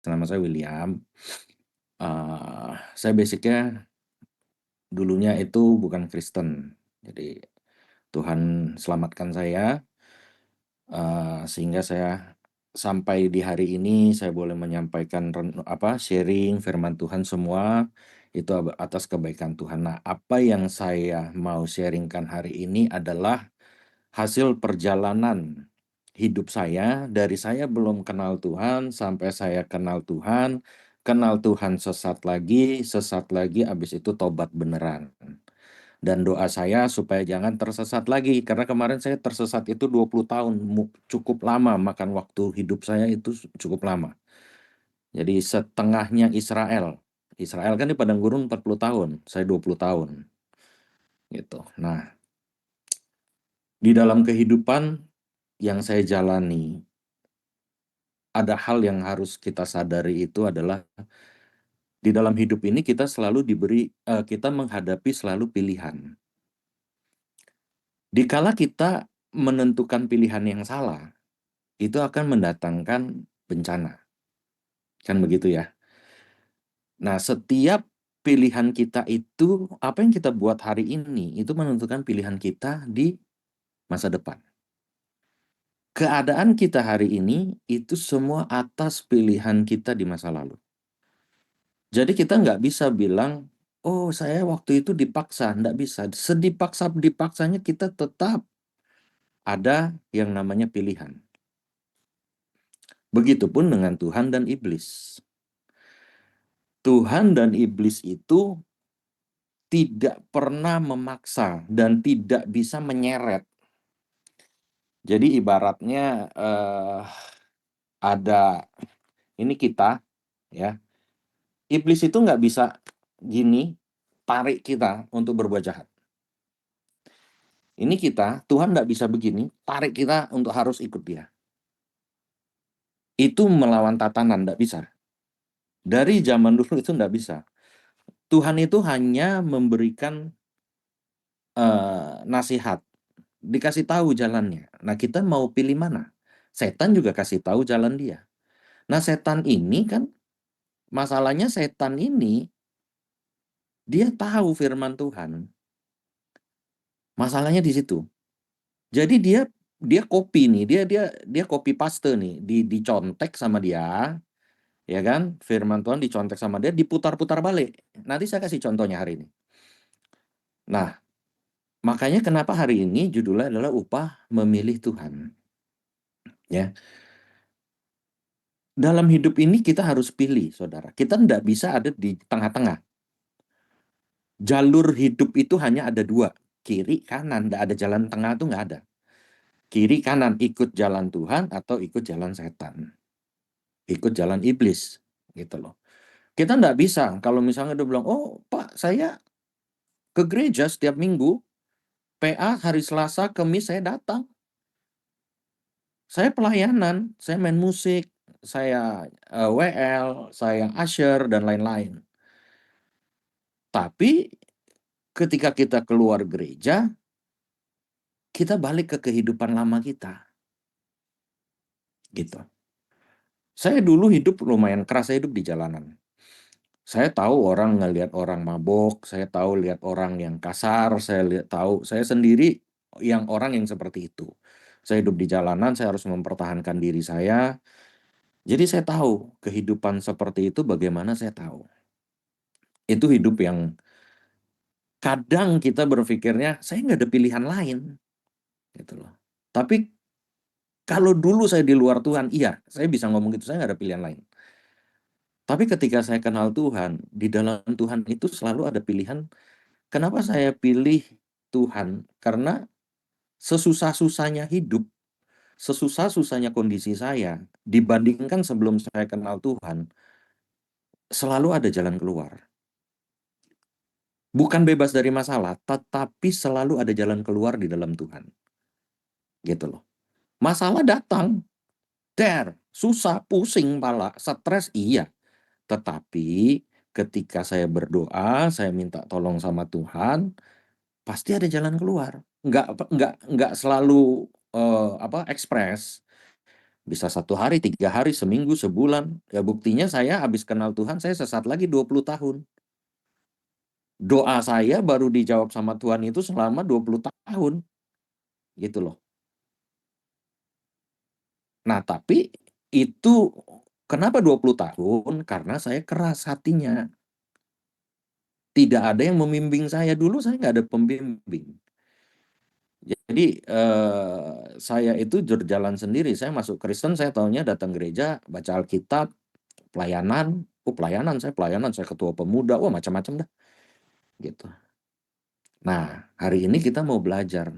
Nama saya William. Saya basicnya dulunya itu bukan Kristen. Jadi Tuhan selamatkan saya, sehingga saya sampai di hari ini saya boleh menyampaikan sharing firman Tuhan semua itu atas kebaikan Tuhan. Nah, apa yang saya mau sharingkan hari ini adalah hasil perjalanan hidup saya dari saya belum kenal Tuhan sampai saya kenal Tuhan sesat lagi, habis itu tobat beneran. Dan doa saya supaya jangan tersesat lagi, karena kemarin saya tersesat itu 20 tahun, cukup lama, makan waktu hidup saya itu cukup lama. Jadi setengahnya Israel. Israel kan di padang gurun 40 tahun, saya 20 tahun. Gitu. Nah, di dalam kehidupan yang saya jalani, ada hal yang harus kita sadari itu adalah di dalam hidup ini kita selalu kita menghadapi selalu pilihan. Dikala kita menentukan pilihan yang salah, itu akan mendatangkan bencana. Kan begitu ya. Nah, setiap pilihan kita itu, apa yang kita buat hari ini, itu menentukan pilihan kita di masa depan. Keadaan kita hari ini, itu semua atas pilihan kita di masa lalu. Jadi kita nggak bisa bilang, oh saya waktu itu dipaksa, nggak bisa. Dipaksanya kita tetap ada yang namanya pilihan. Begitupun dengan Tuhan dan iblis. Tuhan dan iblis itu tidak pernah memaksa dan tidak bisa menyeret. Jadi ibaratnya ada ini kita ya. Iblis itu nggak bisa gini tarik kita untuk berbuat jahat. Ini kita, Tuhan nggak bisa begini, tarik kita untuk harus ikut dia. Itu melawan tatanan, nggak bisa. Dari zaman dulu itu nggak bisa. Tuhan itu hanya memberikan nasihat, dikasih tahu jalannya. Nah, kita mau pilih mana? Setan juga kasih tahu jalan dia. Nah, setan ini kan, masalahnya setan ini, dia tahu firman Tuhan. Masalahnya di situ. Jadi dia copy nih, dia copy paste nih, dicontek sama dia, ya kan? Firman Tuhan dicontek sama dia, diputar-putar balik. Nanti saya kasih contohnya hari ini. Nah, makanya kenapa hari ini judulnya adalah upah memilih Tuhan. Ya. Dalam hidup ini kita harus pilih, saudara. Kita tidak bisa ada di tengah-tengah. Jalur hidup itu hanya ada dua, kiri kanan, tidak ada jalan tengah, itu nggak ada. Kiri kanan, ikut jalan Tuhan atau ikut jalan setan, ikut jalan iblis, gitu loh. Kita nggak bisa kalau misalnya dia bilang, oh Pak, saya ke gereja setiap minggu, PA hari Selasa, Kamis saya datang, saya pelayanan, saya main musik, saya WL, saya usher dan lain-lain. Tapi ketika kita keluar gereja, kita balik ke kehidupan lama kita. Gitu. Saya dulu hidup lumayan keras, saya hidup di jalanan. Saya tahu orang ngelihat orang mabok, saya tahu lihat orang yang kasar, saya sendiri orang yang seperti itu. Saya hidup di jalanan, saya harus mempertahankan diri saya. Jadi saya tahu kehidupan seperti itu bagaimana, saya tahu. Itu hidup yang kadang kita berpikirnya, saya nggak ada pilihan lain. Gitu loh. Tapi kalau dulu saya di luar Tuhan, iya, saya bisa ngomong gitu, saya nggak ada pilihan lain. Tapi ketika saya kenal Tuhan, di dalam Tuhan itu selalu ada pilihan. Kenapa saya pilih Tuhan? Karena sesusah-susahnya hidup, sesusah-susahnya kondisi saya, dibandingkan sebelum saya kenal Tuhan, selalu ada jalan keluar. Bukan bebas dari masalah, tetapi selalu ada jalan keluar di dalam Tuhan. Gitu loh. Masalah datang, susah, pusing pala, stres, iya. Tetapi ketika saya berdoa, saya minta tolong sama Tuhan, pasti ada jalan keluar. Nggak selalu ekspres, Bisa 1 hari, 3 hari, seminggu, sebulan. Ya buktinya saya habis kenal Tuhan, saya sesat lagi 20 tahun. Doa saya baru dijawab sama Tuhan itu selama 20 tahun. Gitu loh. Nah, tapi itu kenapa 20 tahun? Karena saya keras hatinya. Tidak ada yang membimbing saya. Dulu saya nggak ada pembimbing. Jadi saya itu berjalan sendiri. Saya masuk Kristen, saya tahunya datang gereja, baca Alkitab, pelayanan. Saya ketua pemuda, wah macam-macam dah. Gitu. Nah, hari ini kita mau belajar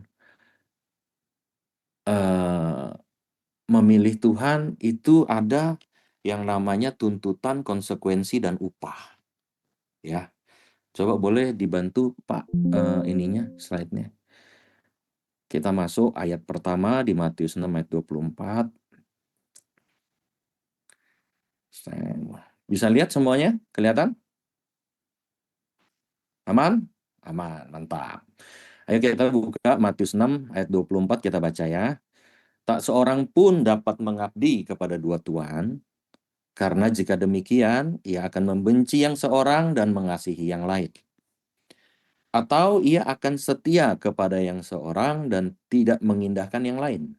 memilih Tuhan itu ada yang namanya tuntutan, konsekuensi, dan upah. Ya, coba boleh dibantu Pak ininya, slide-nya. Kita masuk ayat pertama di Matius 6 ayat 24. Bisa lihat semuanya? Kelihatan? Aman? Aman, mantap. Ayo kita buka Matius 6 ayat 24, kita baca ya. Tak seorang pun dapat mengabdi kepada dua tuan, karena jika demikian, ia akan membenci yang seorang dan mengasihi yang lain. Atau ia akan setia kepada yang seorang dan tidak mengindahkan yang lain.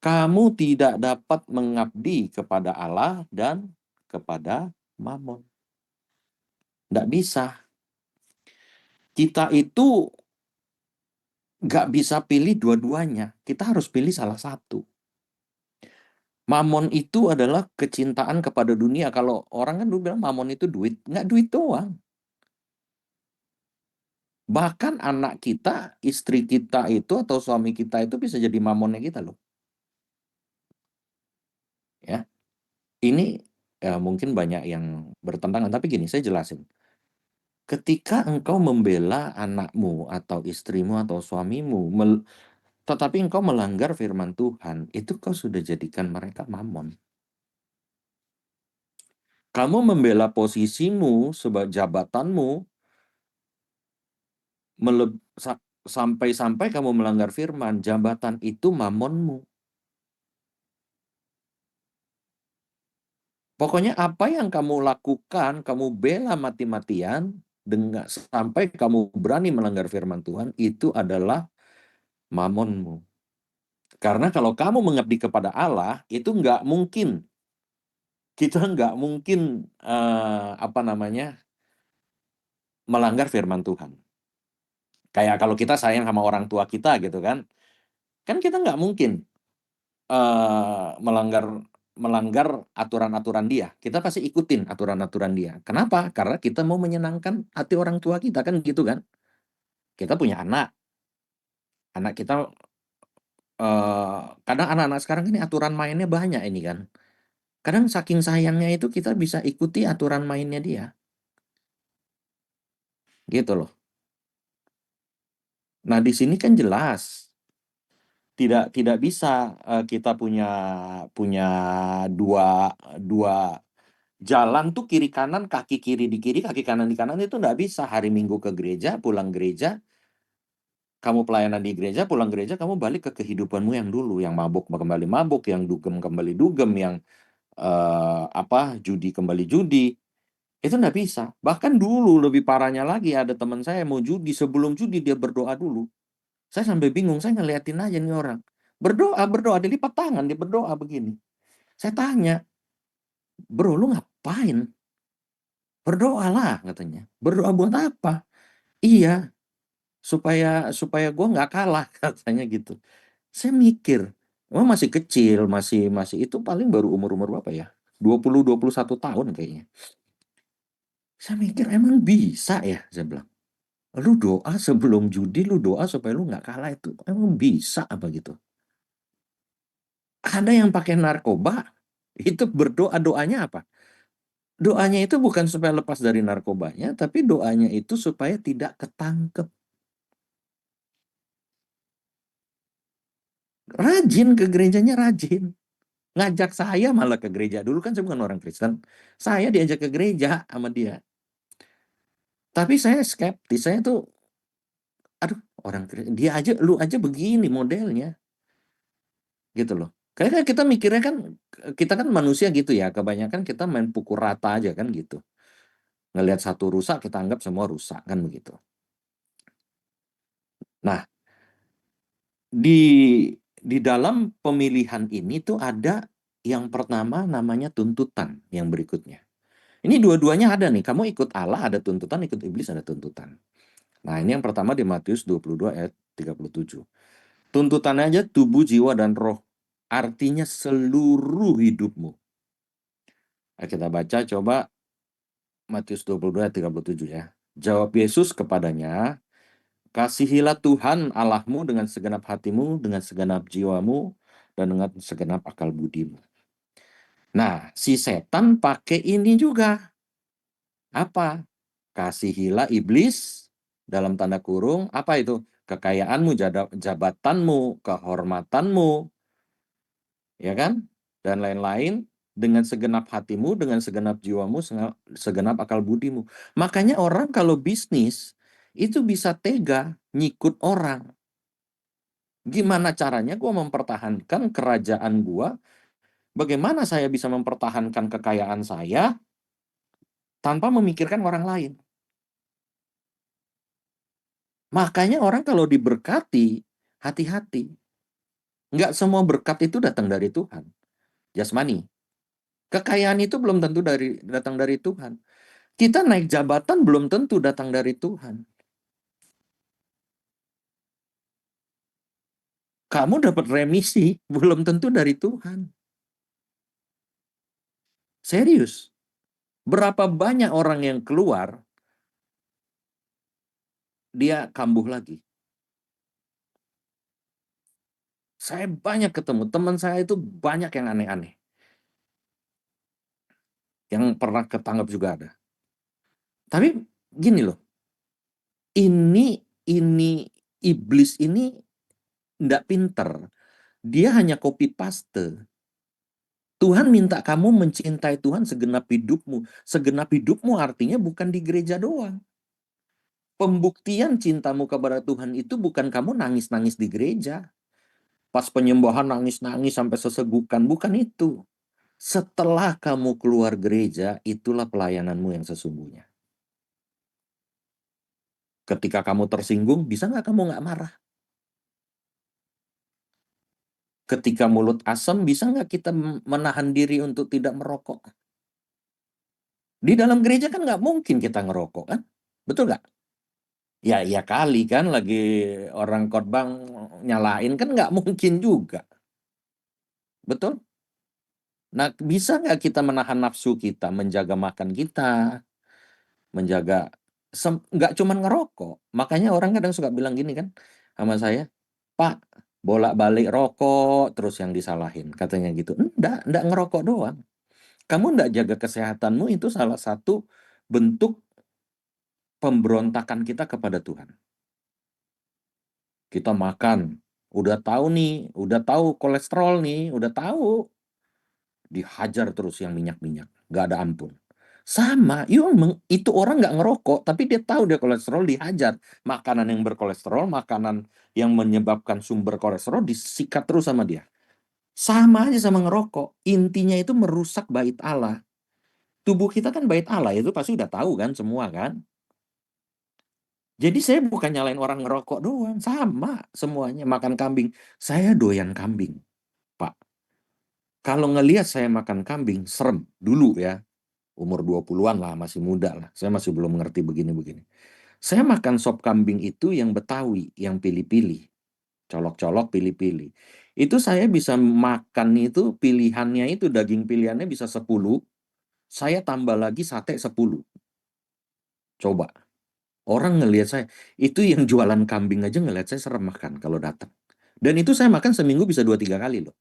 Kamu tidak dapat mengabdi kepada Allah dan kepada Mammon. Tidak bisa. Kita itu nggak bisa pilih dua-duanya. Kita harus pilih salah satu. Mamon itu adalah kecintaan kepada dunia. Kalau orang kan dulu bilang mamon itu duit. Nggak duit doang. Bahkan anak kita, istri kita itu atau suami kita itu bisa jadi mamonnya kita loh. Ya, ini ya mungkin banyak yang bertentangan. Tapi gini, saya jelasin. Ketika engkau membela anakmu atau istrimu atau suamimu, tetapi engkau melanggar firman Tuhan, itu kau sudah jadikan mereka mamon. Kamu membela posisimu sebagai jabatanmu, sampai-sampai kamu melanggar firman, jabatan itu mamonmu. Pokoknya apa yang kamu lakukan, kamu bela mati-matian, sampai kamu berani melanggar firman Tuhan, itu adalah mamonmu. Karena kalau kamu mengabdi kepada Allah, itu nggak mungkin. Kita nggak mungkin melanggar firman Tuhan. Kayak kalau kita sayang sama orang tua kita gitu kan kita nggak mungkin melanggar aturan-aturan dia. Kita pasti ikutin aturan-aturan dia. Kenapa? Karena kita mau menyenangkan hati orang tua kita kan gitu kan. Kita punya anak kita kadang anak-anak sekarang ini aturan mainnya banyak ini kan. Kadang saking sayangnya itu kita bisa ikuti aturan mainnya dia. Gitu loh. Nah, di sini kan jelas tidak bisa kita punya dua jalan tuh kiri kanan, kaki kiri di kiri, kaki kanan di kanan, itu nggak bisa. Hari Minggu ke gereja, pulang gereja, kamu pelayanan di gereja, pulang gereja, kamu balik ke kehidupanmu yang dulu, yang mabuk kembali mabuk, yang dugem kembali dugem, yang judi kembali judi. Itu nggak bisa. Bahkan dulu lebih parahnya lagi, ada teman saya mau judi, sebelum judi dia berdoa dulu. Saya sampai bingung, saya ngeliatin aja nih orang. Berdoa, dia lipat tangan, dia berdoa begini. Saya tanya, bro lu ngapain? Berdoalah katanya. Berdoa buat apa? Iya, supaya gue nggak kalah katanya gitu. Saya mikir, masih kecil, masih itu paling baru umur berapa ya? 20-21 tahun kayaknya. Saya mikir emang bisa ya, saya bilang. Lu doa sebelum judi, lu doa supaya lu nggak kalah, itu emang bisa apa gitu? Ada yang pakai narkoba, itu berdoa, doanya apa? Doanya itu bukan supaya lepas dari narkobanya, tapi doanya itu supaya tidak ketangkep. Rajin ke gerejanya, rajin. Ngajak saya malah ke gereja. Dulu kan saya bukan orang Kristen. Saya diajak ke gereja sama dia. Tapi saya skeptis. Saya tuh, aduh, orang Kristen. Lu aja begini modelnya. Gitu loh. Kayaknya kita mikirnya kan, kita kan manusia gitu ya, kebanyakan kita main pukul rata aja kan gitu. Ngelihat satu rusak, kita anggap semua rusak kan begitu. Nah, di di dalam pemilihan ini tuh ada yang pertama namanya tuntutan, yang berikutnya. Ini dua-duanya ada nih, kamu ikut Allah ada tuntutan, ikut iblis ada tuntutan. Nah, ini yang pertama di Matius 22 ayat 37. Tuntutannya aja tubuh, jiwa, dan roh. Artinya seluruh hidupmu. Nah, kita baca coba Matius 22 ayat 37 ya. Jawab Yesus kepadanya, kasihilah Tuhan Allahmu dengan segenap hatimu, dengan segenap jiwamu, dan dengan segenap akal budimu. Nah, si setan pakai ini juga. Apa? Kasihilah iblis, dalam tanda kurung, apa itu? Kekayaanmu, jabatanmu, kehormatanmu, ya kan? Dan lain-lain, dengan segenap hatimu, dengan segenap jiwamu, segenap akal budimu. Makanya orang kalau bisnis, itu bisa tega nyikut orang. Gimana caranya gue mempertahankan kerajaan gue? Bagaimana saya bisa mempertahankan kekayaan saya tanpa memikirkan orang lain? Makanya orang kalau diberkati, hati-hati. Nggak semua berkat itu datang dari Tuhan. Jasmani. Kekayaan itu belum tentu datang dari Tuhan. Kita naik jabatan belum tentu datang dari Tuhan. Kamu dapat remisi belum tentu dari Tuhan. Serius. Berapa banyak orang yang keluar, dia kambuh lagi. Saya banyak ketemu, teman saya itu banyak yang aneh-aneh. Yang pernah ketangkap juga ada. Tapi gini loh, ini iblis ini nggak pinter. Dia hanya copy paste. Tuhan minta kamu mencintai Tuhan segenap hidupmu. Segenap hidupmu artinya bukan di gereja doang. Pembuktian cintamu kepada Tuhan itu bukan kamu nangis-nangis di gereja. Pas penyembahan nangis-nangis sampai sesegukan. Bukan itu. Setelah kamu keluar gereja, itulah pelayananmu yang sesungguhnya. Ketika kamu tersinggung, bisa nggak kamu nggak marah? Ketika mulut asam, bisa nggak kita menahan diri untuk tidak merokok? Di dalam gereja kan nggak mungkin kita ngerokok kan? Betul nggak? Ya, ya kali kan lagi orang khotbah nyalain kan nggak mungkin juga. Betul? Nah, bisa nggak kita menahan nafsu kita, menjaga makan kita, menjaga, nggak cuma ngerokok. Makanya orang kadang suka bilang gini kan sama saya, Pak, bolak-balik rokok terus yang disalahin. Katanya gitu. Enggak ngerokok doang. Kamu enggak jaga kesehatanmu, itu salah satu bentuk pemberontakan kita kepada Tuhan. Kita makan, udah tahu nih, udah tahu kolesterol nih, udah tahu, dihajar terus yang minyak-minyak, nggak ada ampun. Sama, itu orang nggak ngerokok, tapi dia tahu dia kolesterol, dihajar. Makanan yang berkolesterol, makanan yang menyebabkan sumber kolesterol disikat terus sama dia. Sama aja sama ngerokok. Intinya itu merusak bait Allah. Tubuh kita kan bait Allah, itu pasti udah tahu kan semua kan. Jadi saya bukan nyalain orang ngerokok doang, sama semuanya. Makan kambing, saya doyan kambing, Pak. Kalau ngelihat saya makan kambing, serem dulu ya. Umur 20-an lah, masih muda lah. Saya masih belum ngerti begini-begini. Saya makan sop kambing itu yang Betawi, yang pilih-pilih. Colok-colok, pilih-pilih. Itu saya bisa makan itu, pilihannya itu, daging pilihannya bisa 10. Saya tambah lagi sate 10. Coba. Orang ngelihat saya, itu yang jualan kambing aja ngelihat saya serem makan kalau datang. Dan itu saya makan seminggu bisa 2-3 kali loh.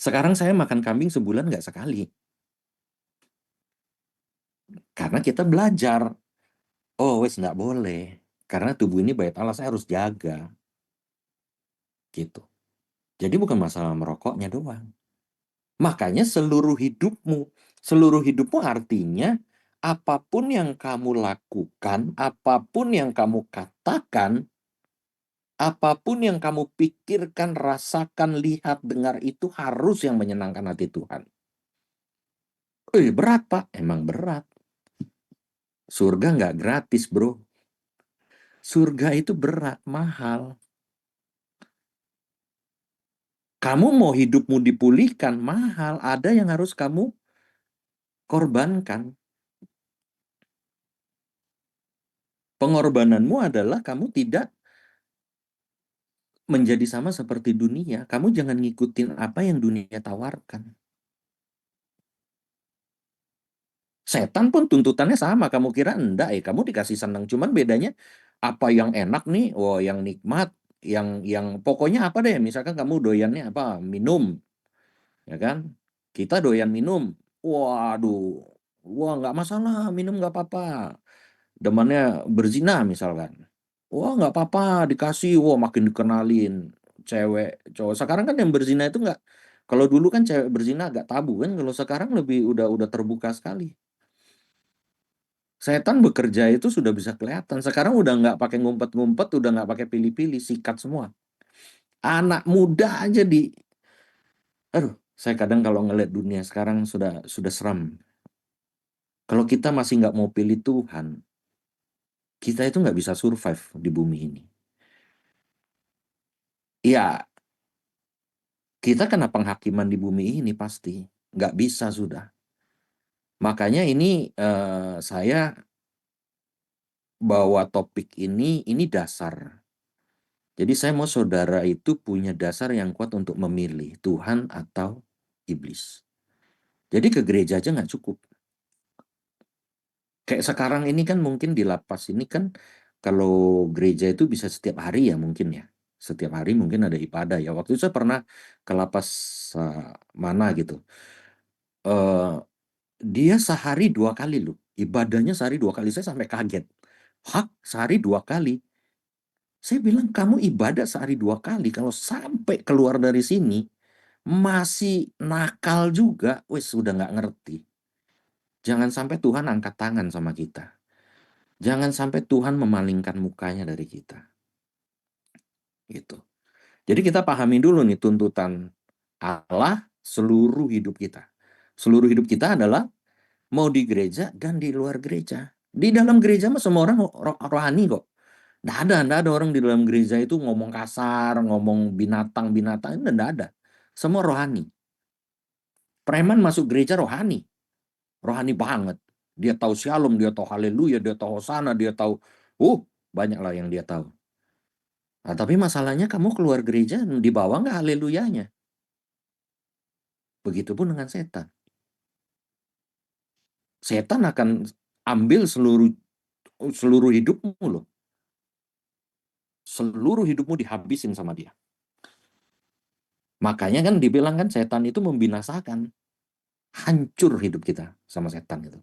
Sekarang saya makan kambing sebulan nggak sekali. Karena kita belajar. Oh, wes nggak boleh. Karena tubuh ini bait Allah, saya harus jaga. Gitu. Jadi bukan masalah merokoknya doang. Makanya seluruh hidupmu artinya apapun yang kamu lakukan, apapun yang kamu katakan, Apapun yang kamu pikirkan, rasakan, lihat, dengar itu harus yang menyenangkan hati Tuhan. Berat Pak, emang berat. Surga nggak gratis bro. Surga itu berat, mahal. Kamu mau hidupmu dipulihkan, mahal. Ada yang harus kamu korbankan. Pengorbananmu adalah kamu tidak menjadi sama seperti dunia. Kamu jangan ngikutin apa yang dunia tawarkan. Setan pun tuntutannya sama. Kamu kira enggak ya? Kamu dikasih senang. Cuman bedanya apa yang enak nih? Oh, yang nikmat, yang pokoknya apa deh? Misalkan kamu doyannya apa? Minum, ya kan? Kita doyan minum. Waduh, wah nggak masalah, minum nggak apa-apa. Demannya berzina misalkan. Wah nggak apa-apa, dikasih. Wah makin dikenalin cewek, cowok. Sekarang kan yang berzina itu nggak. Kalau dulu kan cewek berzina agak tabu kan. Kalau sekarang lebih udah terbuka sekali. Setan bekerja itu sudah bisa kelihatan. Sekarang udah nggak pakai ngumpet-ngumpet, udah nggak pakai pilih-pilih, sikat semua. Anak muda aja aduh, saya kadang kalau ngeliat dunia sekarang sudah seram. Kalau kita masih nggak mau pilih Tuhan, kita itu nggak bisa survive di bumi ini. Ya, kita kena penghakiman di bumi ini pasti. Nggak bisa sudah. Makanya ini saya bawa topik ini dasar. Jadi saya mau saudara itu punya dasar yang kuat untuk memilih Tuhan atau iblis. Jadi ke gereja aja nggak cukup. Kayak sekarang ini kan mungkin di lapas ini kan kalau gereja itu bisa setiap hari ya mungkin ya. Setiap hari mungkin ada ibadah ya. Waktu itu saya pernah ke lapas mana gitu. Eh dia sehari 2 kali loh. Ibadahnya sehari 2 kali. Saya sampai kaget. Hah? Sehari 2 kali? Saya bilang kamu ibadah sehari 2 kali. Kalau sampai keluar dari sini masih nakal juga. Wes sudah nggak ngerti. Jangan sampai Tuhan angkat tangan sama kita. Jangan sampai Tuhan memalingkan mukanya dari kita. Gitu. Jadi kita pahami dulu nih tuntutan Allah seluruh hidup kita. Seluruh hidup kita adalah mau di gereja dan di luar gereja. Di dalam gereja mah semua orang rohani kok. Nggak ada orang di dalam gereja itu ngomong kasar, ngomong binatang-binatang, itu nggak ada. Semua rohani. Preman masuk gereja rohani. Rohani banget. Dia tahu shalom, dia tahu haleluya, dia tahu hosana, dia tahu, banyak lah yang dia tahu. Nah, tapi masalahnya kamu keluar gereja, dibawa nggak haleluyanya? Begitupun dengan setan. Setan akan ambil seluruh hidupmu loh. Seluruh hidupmu dihabisin sama dia. Makanya kan dibilang kan setan itu membinasakan. Hancur hidup kita sama setan itu.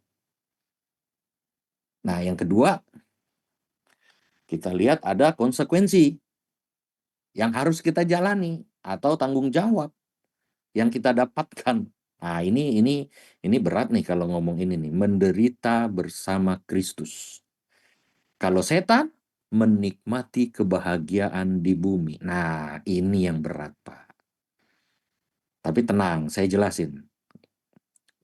Nah, yang kedua, kita lihat ada konsekuensi yang harus kita jalani atau tanggung jawab yang kita dapatkan. Nah, ini berat nih kalau ngomong ini nih, menderita bersama Kristus. Kalau setan menikmati kebahagiaan di bumi. Nah, ini yang berat, Pak. Tapi tenang, saya jelasin.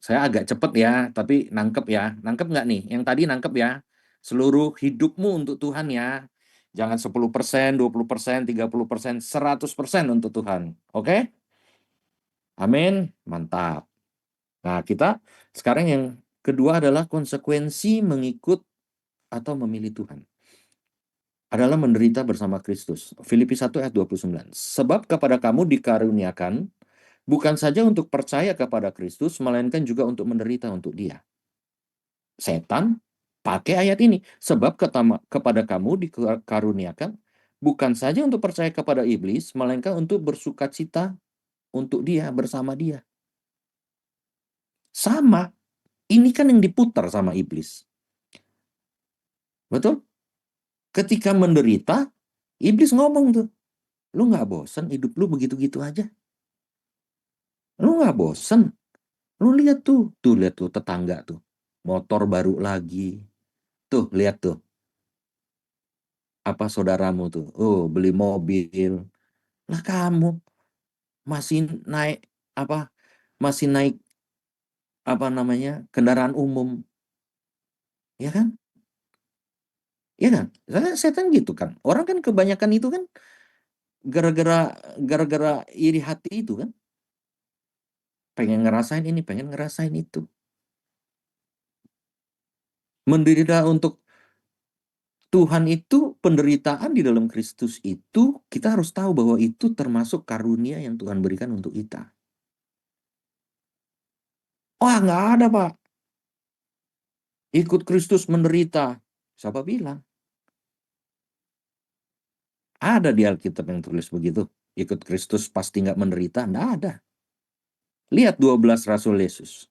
Saya agak cepet ya, tapi nangkep ya. Nangkep nggak nih? Yang tadi nangkep ya. Seluruh hidupmu untuk Tuhan ya. Jangan 10%, 20%, 30%, 100% untuk Tuhan. Oke? Amin. Mantap. Nah, kita sekarang yang kedua adalah konsekuensi mengikut atau memilih Tuhan. Adalah menderita bersama Kristus. Filipi 1 ayat 29. Sebab kepada kamu dikaruniakan bukan saja untuk percaya kepada Kristus, melainkan juga untuk menderita untuk dia. Setan pakai ayat ini. Sebab kepada kamu dikaruniakan bukan saja untuk percaya kepada iblis, melainkan untuk bersuka cita untuk dia, bersama dia. Sama, ini kan yang diputar sama iblis. Betul? Ketika menderita, iblis ngomong tuh, lu nggak bosen hidup lu begitu-gitu aja? Lu nggak bosen? Lu lihat tuh tetangga tuh, motor baru lagi. Tuh, lihat tuh. apa saudaramu tuh, oh beli mobil, lah kamu masih naik apa, masih naik apa namanya kendaraan umum, ya kan? Ya kan? Karena setan gitu kan. Orang kan kebanyakan itu kan gara-gara gara-gara iri hati itu kan, pengen ngerasain ini, pengen ngerasain itu. Menderita untuk Tuhan itu, penderitaan di dalam Kristus itu, kita harus tahu bahwa itu termasuk karunia yang Tuhan berikan untuk kita. Wah, nggak ada, Pak. Ikut Kristus menderita. Siapa bilang? Ada di Alkitab yang tulis begitu. Ikut Kristus pasti nggak menderita. Nggak ada. Lihat 12 Rasul Yesus.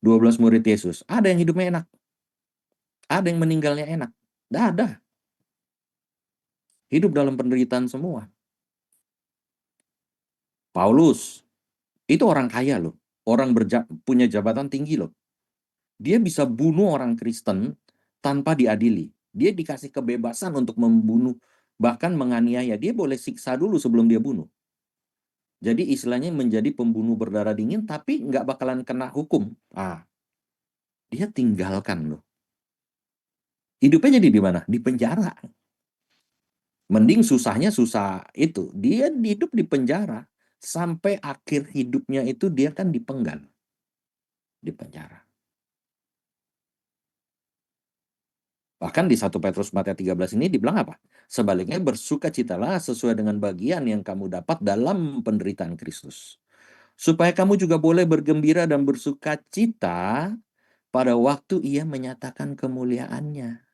12 murid Yesus. Ada yang hidupnya enak. Ada yang meninggalnya enak. Nggak ada. Hidup dalam penderitaan semua. Paulus. Itu orang kaya loh. Orang punya jabatan tinggi loh. Dia bisa bunuh orang Kristen tanpa diadili. Dia dikasih kebebasan untuk membunuh, bahkan menganiaya. Dia boleh siksa dulu sebelum dia bunuh. Jadi istilahnya menjadi pembunuh berdarah dingin, tapi nggak bakalan kena hukum. Dia tinggalkan loh. Hidupnya jadi di mana? Di penjara. Mending susahnya susah itu. Dia hidup di penjara. Sampai akhir hidupnya itu dia kan dipenggal. Di penjara. Bahkan di 1 Petrus Matius 13 ini dibilang apa? Sebaliknya bersukacitalah sesuai dengan bagian yang kamu dapat dalam penderitaan Kristus. Supaya kamu juga boleh bergembira dan bersukacita pada waktu ia menyatakan kemuliaannya.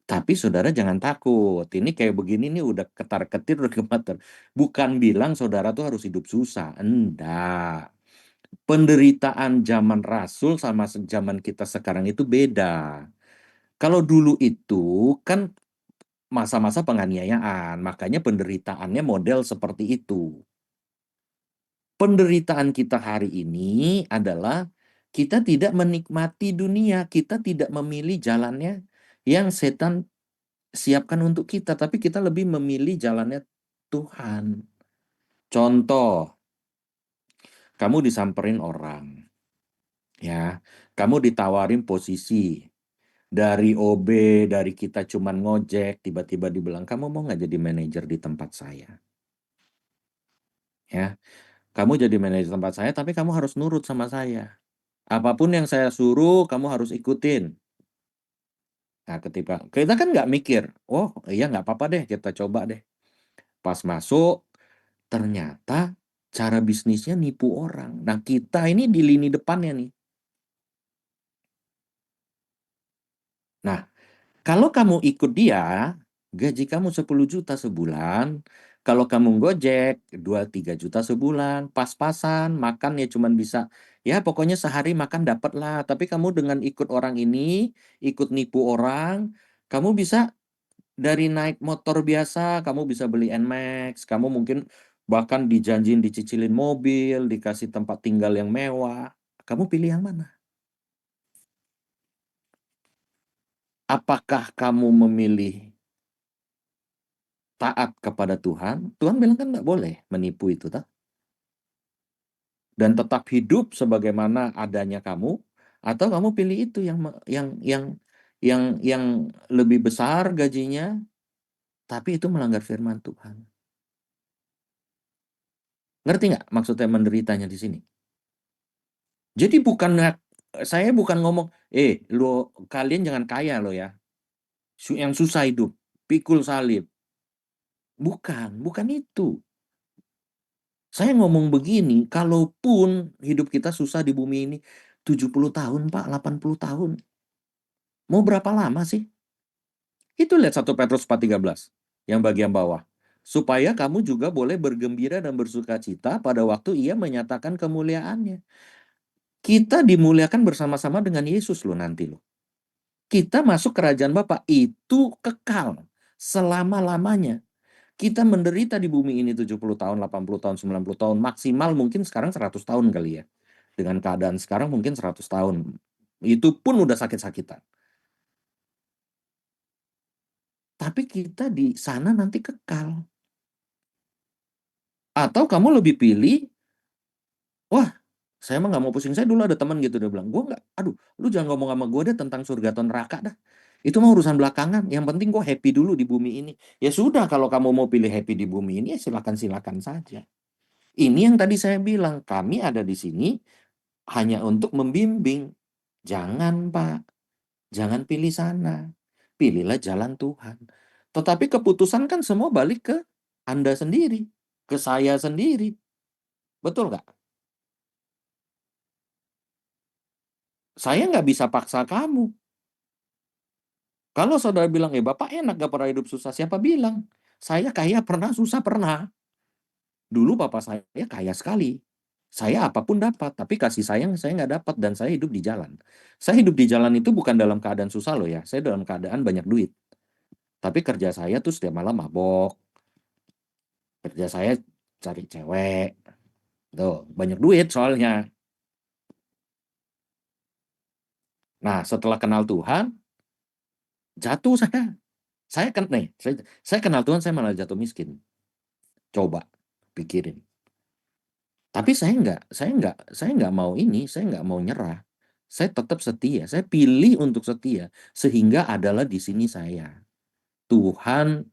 Tapi saudara jangan takut. Ini kayak begini nih udah ketar-ketir, udah gemeter. Bukan bilang saudara tuh harus hidup susah. Enggak. Penderitaan zaman Rasul sama zaman kita sekarang itu beda. Kalau dulu itu kan masa-masa penganiayaan, makanya penderitaannya model seperti itu. Penderitaan kita hari ini adalah kita tidak menikmati dunia, kita tidak memilih jalannya yang setan siapkan untuk kita, tapi kita lebih memilih jalannya Tuhan. Contoh, kamu disamperin orang, ya, kamu ditawarin posisi dari OB, dari kita cuman ngojek, tiba-tiba dibilang kamu mau nggak jadi manajer di tempat saya, ya, kamu jadi manajer tempat saya, tapi kamu harus nurut sama saya. Apapun yang saya suruh, kamu harus ikutin. Nah, ketika kita kan nggak mikir, oh iya nggak apa-apa deh, kita coba deh. Pas masuk, ternyata cara bisnisnya nipu orang. Nah, kita ini di lini depannya nih. Nah, kalau kamu ikut dia, gaji kamu 10 juta sebulan. Kalau kamu Gojek, 2-3 juta sebulan. Pas-pasan, makan ya cuman bisa, ya pokoknya sehari makan dapat lah. Tapi kamu dengan ikut orang ini, ikut nipu orang, kamu bisa dari naik motor biasa, kamu bisa beli NMAX, kamu mungkin bahkan dijanjin dicicilin mobil, dikasih tempat tinggal yang mewah. Kamu pilih yang mana? Apakah kamu memilih taat kepada Tuhan? Tuhan bilang kan nggak boleh menipu itu, tak? Dan tetap hidup sebagaimana adanya kamu, atau kamu pilih itu yang lebih besar gajinya, tapi itu melanggar firman Tuhan. Ngerti nggak maksudnya menderitanya di sini? Jadi saya bukan ngomong, lo kalian jangan kaya lo ya, yang susah hidup, pikul salib. Bukan itu. Saya ngomong begini, kalaupun hidup kita susah di bumi ini, 70 tahun Pak, 80 tahun. Mau berapa lama sih? Itu lihat 1 Petrus 4:13, yang bagian bawah. Supaya kamu juga boleh bergembira dan bersukacita pada waktu ia menyatakan kemuliaannya. Kita dimuliakan bersama-sama dengan Yesus loh nanti loh. Kita masuk kerajaan Bapa itu kekal selama-lamanya. Kita menderita di bumi ini 70 tahun, 80 tahun, 90 tahun, maksimal mungkin sekarang 100 tahun kali ya. Dengan keadaan sekarang mungkin 100 tahun. Itu pun udah sakit-sakitan. tapi kita di sana nanti kekal. Atau kamu lebih pilih, wah, saya mah nggak mau pusing. Saya dulu ada teman gitu, dia bilang, gue nggak, aduh, lu jangan ngomong sama gue deh tentang surga atau neraka dah. Itu mah urusan belakangan. Yang penting gue happy dulu di bumi ini. Ya sudah, kalau kamu mau pilih happy di bumi ini, ya silakan-silakan saja. Ini yang tadi saya bilang, kami ada di sini hanya untuk membimbing. Jangan, Pak. Jangan pilih sana. Pilihlah jalan Tuhan. Tetapi keputusan kan semua balik ke Anda sendiri. Ke saya sendiri. Betul nggak? Saya nggak bisa paksa kamu. Kalau saudara bilang, Bapak enak gak pernah hidup susah. Siapa bilang? Saya kaya pernah, susah pernah. Dulu Bapak saya kaya sekali. Saya apapun dapat, tapi kasih sayang saya nggak dapat dan saya hidup di jalan. Saya hidup di jalan itu bukan dalam keadaan susah loh ya. Saya dalam keadaan banyak duit. Tapi kerja saya tuh setiap malam mabok. Kerja saya cari cewek. Tuh, banyak duit soalnya. Nah, setelah kenal Tuhan, jatuh saya. Saya kan nih, saya kenal Tuhan, saya malah jatuh miskin. Coba pikirin. Tapi saya nggak mau ini, saya nggak mau nyerah. Saya tetap setia, saya pilih untuk setia sehingga adalah di sini saya. Tuhan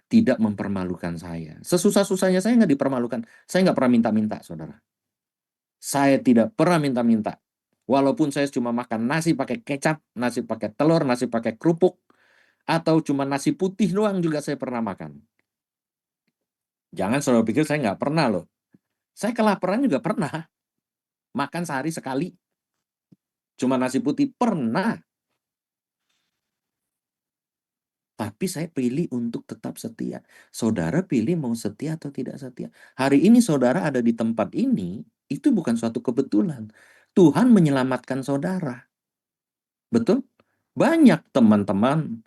tidak mempermalukan saya. Sesusah-susahnya saya nggak dipermalukan. Saya nggak pernah minta-minta, saudara. Saya tidak pernah minta-minta. Walaupun saya cuma makan nasi pakai kecap, nasi pakai telur, nasi pakai kerupuk, atau cuma nasi putih doang juga saya pernah makan. Jangan saudara pikir saya nggak pernah loh. Saya kelaparan juga pernah. Makan sehari sekali. Cuma nasi putih pernah. Tapi saya pilih untuk tetap setia. Saudara pilih mau setia atau tidak setia. Hari ini saudara ada di tempat ini, itu bukan suatu kebetulan. Tuhan menyelamatkan saudara. Betul? Banyak teman-teman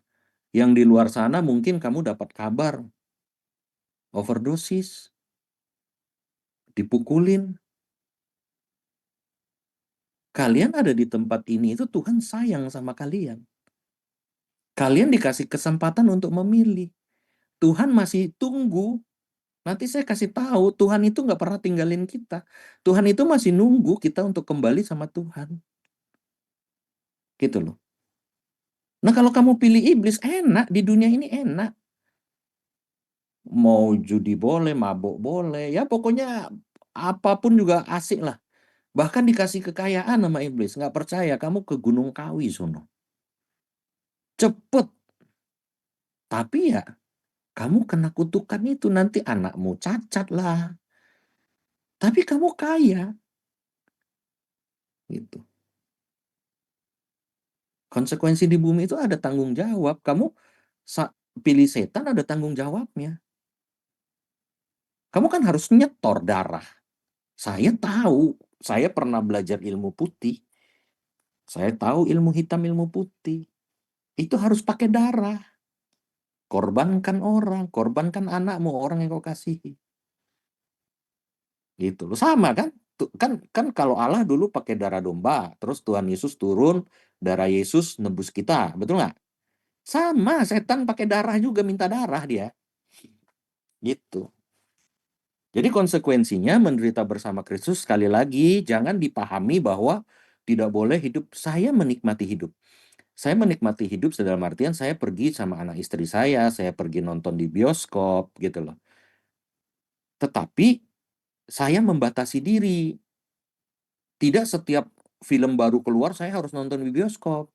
yang di luar sana mungkin kamu dapat kabar overdosis, dipukulin. Kalian ada di tempat ini itu Tuhan sayang sama kalian. Kalian dikasih kesempatan untuk memilih. Tuhan masih tunggu. Nanti saya kasih tahu, Tuhan itu nggak pernah tinggalin kita. Tuhan itu masih nunggu kita untuk kembali sama Tuhan. Gitu loh. Nah kalau kamu pilih iblis, enak. Di dunia ini enak. Mau judi boleh, mabuk boleh. Ya pokoknya apapun juga asik lah. Bahkan dikasih kekayaan sama iblis. Nggak percaya, kamu ke Gunung Kawi sono. Cepet. Tapi ya, kamu kena kutukan itu. Nanti anakmu cacat lah. Tapi kamu kaya. Gitu. Konsekuensi di bumi itu ada tanggung jawab. Kamu pilih setan ada tanggung jawabnya. Kamu kan harus nyetor darah. Saya tahu, saya pernah belajar ilmu putih. Saya tahu ilmu hitam, ilmu putih. Itu harus pakai darah. Korbankan orang, korbankan anakmu, orang yang kau kasihi. Gitu loh. Sama kan? Kan kalau Allah dulu pakai darah domba, terus Tuhan Yesus turun, darah Yesus nebus kita, betul nggak? Sama, setan pakai darah juga, minta darah dia. Gitu. Jadi konsekuensinya menderita bersama Kristus, sekali lagi jangan dipahami bahwa tidak boleh hidup. Saya menikmati hidup. Saya menikmati hidup dalam artian saya pergi sama anak istri saya pergi nonton di bioskop gitu loh. Tetapi saya membatasi diri. Tidak setiap film baru keluar saya harus nonton di bioskop.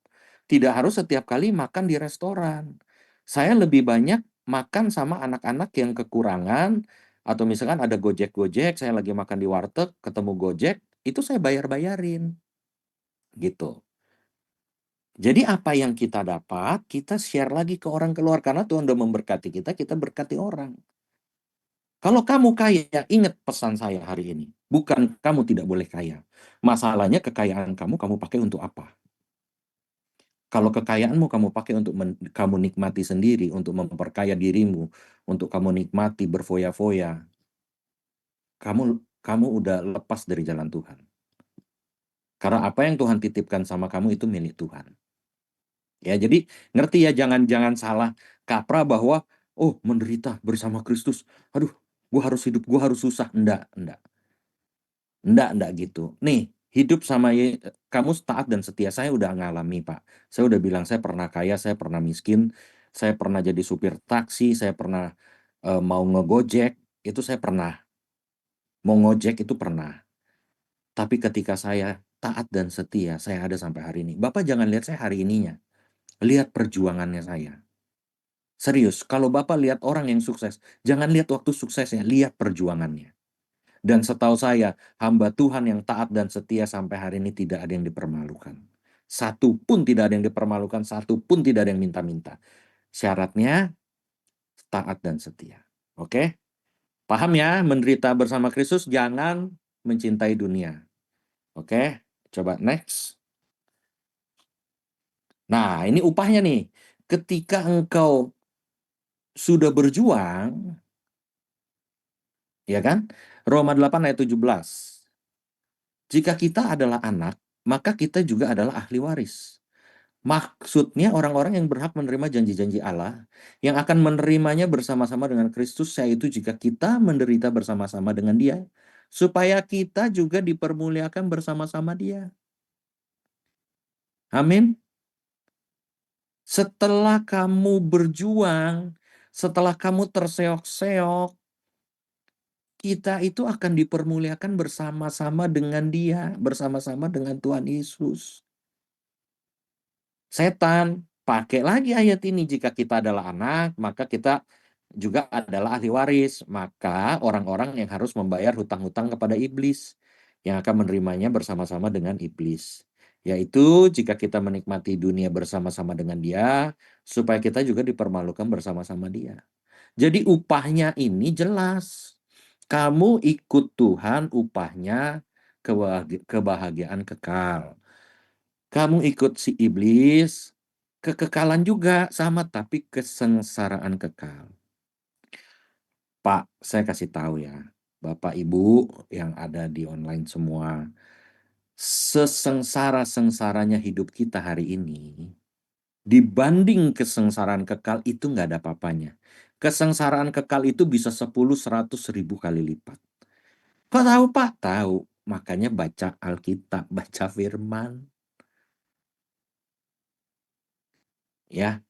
Tidak harus setiap kali makan di restoran. Saya lebih banyak makan sama anak-anak yang kekurangan, atau misalkan ada Gojek, saya lagi makan di warteg, ketemu Gojek, itu saya bayar-bayarin. Gitu. Jadi apa yang kita dapat, kita share lagi ke orang keluar. Karena Tuhan udah memberkati kita, kita berkati orang. Kalau kamu kaya, ingat pesan saya hari ini. Bukan kamu tidak boleh kaya. Masalahnya kekayaan kamu pakai untuk apa? Kalau kekayaanmu kamu pakai untuk kamu nikmati sendiri, untuk memperkaya dirimu, untuk kamu nikmati berfoya-foya, kamu udah lepas dari jalan Tuhan. Karena apa yang Tuhan titipkan sama kamu itu milik Tuhan. Ya, jadi ngerti ya, jangan salah kaprah bahwa, oh menderita bersama Kristus, aduh gue harus hidup, gue harus susah. Enggak gitu. Nih, hidup sama kamu taat dan setia. Saya udah ngalami, Pak. Saya udah bilang saya pernah kaya, saya pernah miskin, saya pernah jadi supir taksi, saya pernah mau ngegojek, itu saya pernah. Mau ngojek itu pernah. Tapi ketika saya taat dan setia, saya ada sampai hari ini. Bapak jangan lihat saya hari ininya. Lihat perjuangannya saya. Serius, kalau Bapak lihat orang yang sukses, jangan lihat waktu suksesnya, lihat perjuangannya. Dan setahu saya, hamba Tuhan yang taat dan setia sampai hari ini tidak ada yang dipermalukan. Satu pun tidak ada yang dipermalukan, satu pun tidak ada yang minta-minta. Syaratnya taat dan setia. Oke? Paham ya? Menderita bersama Kristus, jangan mencintai dunia. Oke? Coba next. Nah, ini upahnya nih. Ketika engkau sudah berjuang, ya kan? Roma 8 ayat 17. Jika kita adalah anak, maka kita juga adalah ahli waris. Maksudnya orang-orang yang berhak menerima janji-janji Allah, yang akan menerimanya bersama-sama dengan Kristus, yaitu jika kita menderita bersama-sama dengan Dia, supaya kita juga dipermuliakan bersama-sama Dia. Amin. Setelah kamu berjuang, setelah kamu terseok-seok, kita itu akan dipermuliakan bersama-sama dengan Dia, bersama-sama dengan Tuhan Yesus. Setan pakai lagi ayat ini, jika kita adalah anak, maka kita juga adalah ahli waris. Maka orang-orang yang harus membayar hutang-hutang kepada iblis, yang akan menerimanya bersama-sama dengan iblis. Yaitu jika kita menikmati dunia bersama-sama dengan Dia, supaya kita juga dipermalukan bersama-sama Dia. Jadi upahnya ini jelas. Kamu ikut Tuhan, upahnya kebahagiaan kekal. Kamu ikut si iblis, kekekalan juga sama, tapi kesengsaraan kekal. Pak, saya kasih tahu ya, Bapak Ibu yang ada di online semua, sesengsara-sengsaranya hidup kita hari ini, dibanding kesengsaraan kekal itu nggak ada apa-apanya. Kesengsaraan kekal itu bisa 10, 100, 1000 kali lipat. Kok tahu Pak? Tahu. Makanya baca Alkitab, baca firman. Ya,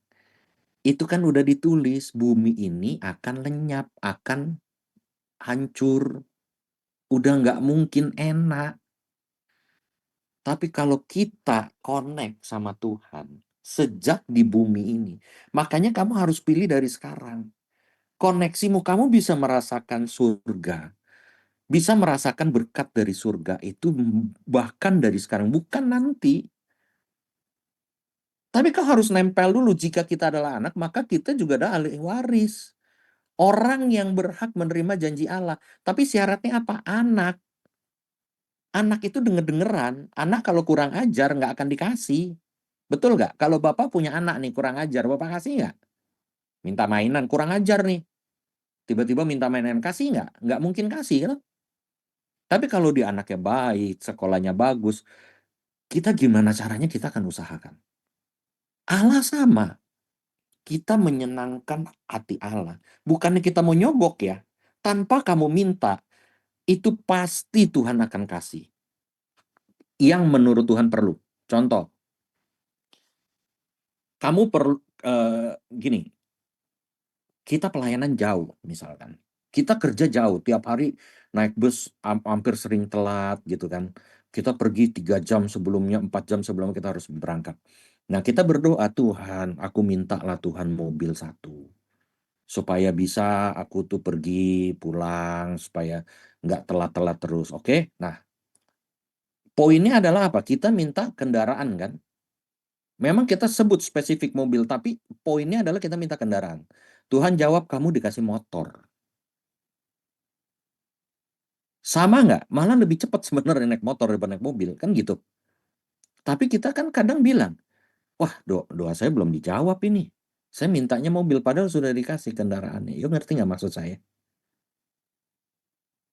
itu kan udah ditulis, bumi ini akan lenyap, akan hancur. Udah nggak mungkin enak. Tapi kalau kita connect sama Tuhan, sejak di bumi ini, makanya kamu harus pilih dari sekarang. Koneksimu, kamu bisa merasakan surga. Bisa merasakan berkat dari surga itu bahkan dari sekarang, bukan nanti. Tapi kau harus nempel dulu, jika kita adalah anak, maka kita juga ada ahli waris. Orang yang berhak menerima janji Allah. Tapi syaratnya apa? Anak. Anak itu denger-dengeran. Anak kalau kurang ajar nggak akan dikasih. Betul nggak? Kalau Bapak punya anak nih kurang ajar, Bapak kasih nggak? Minta mainan, kurang ajar nih. Tiba-tiba minta mainan, kasih nggak? Nggak mungkin kasih kan? Tapi kalau dia anaknya baik, sekolahnya bagus, kita gimana caranya kita akan usahakan. Allah sama. Kita menyenangkan hati Allah. Bukannya kita mau nyogok ya. Tanpa kamu minta, itu pasti Tuhan akan kasih. Yang menurut Tuhan perlu. Contoh, kamu perlu gini, kita pelayanan jauh misalkan. Kita kerja jauh, tiap hari naik bus hampir sering telat gitu kan. Kita pergi 3 jam sebelumnya, 4 jam sebelumnya kita harus berangkat. Nah, kita berdoa, Tuhan, aku mintalah Tuhan mobil 1. Supaya bisa aku tuh pergi, pulang, supaya nggak telat-telat terus, oke? Nah, poinnya adalah apa? Kita minta kendaraan kan? Memang kita sebut spesifik mobil, tapi poinnya adalah kita minta kendaraan. Tuhan jawab, kamu dikasih motor. Sama nggak? Malah lebih cepat sebenarnya naik motor daripada naik mobil, kan gitu. Tapi kita kan kadang bilang, wah doa saya belum dijawab ini. Saya mintanya mobil, padahal sudah dikasih kendaraannya. Yuk ngerti nggak maksud saya?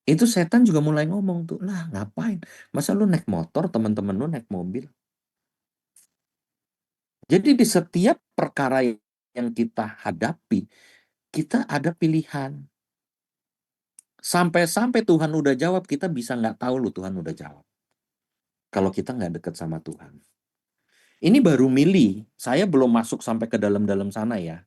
Itu setan juga mulai ngomong tuh, lah ngapain? Masa lu naik motor, teman-teman lu naik mobil? Jadi di setiap perkara yang kita hadapi, kita ada pilihan. Sampai-sampai Tuhan udah jawab, kita bisa nggak tahu loh Tuhan udah jawab. Kalau kita nggak deket sama Tuhan. Ini baru milih, saya belum masuk sampai ke dalam-dalam sana ya.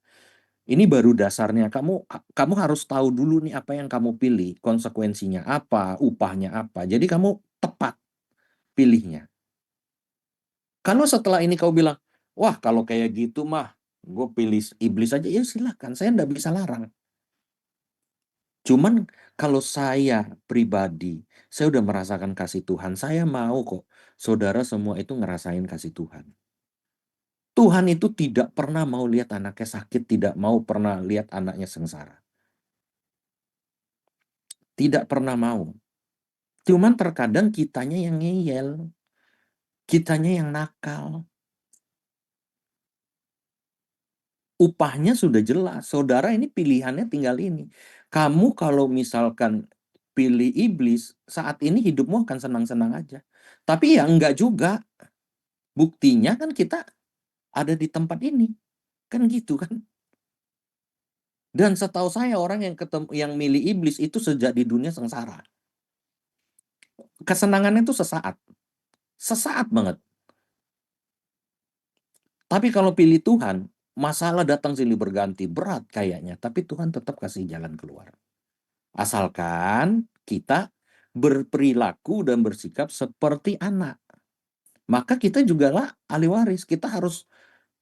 Ini baru dasarnya, kamu harus tahu dulu nih apa yang kamu pilih, konsekuensinya apa, upahnya apa. Jadi kamu tepat pilihnya. Kalau setelah ini kau bilang, wah kalau kayak gitu mah, gue pilih iblis aja, ya silakan, saya nggak bisa larang. Cuman kalau saya pribadi, saya udah merasakan kasih Tuhan, saya mau kok saudara semua itu ngerasain kasih Tuhan. Tuhan itu tidak pernah mau lihat anaknya sakit, tidak mau pernah lihat anaknya sengsara. Tidak pernah mau. Cuman terkadang kitanya yang ngeyel, kitanya yang nakal. Upahnya sudah jelas. Saudara ini pilihannya tinggal ini. Kamu kalau misalkan pilih iblis, saat ini hidupmu akan senang-senang aja. Tapi ya enggak juga. Buktinya kan kita ada di tempat ini. Kan gitu kan. Dan setahu saya orang yang milih iblis itu sejak di dunia sengsara. Kesenangannya itu sesaat. Sesaat banget. Tapi kalau pilih Tuhan, masalah datang silih berganti. Berat kayaknya. Tapi Tuhan tetap kasih jalan keluar. Asalkan kita berperilaku dan bersikap seperti anak. Maka kita juga lah ahli waris.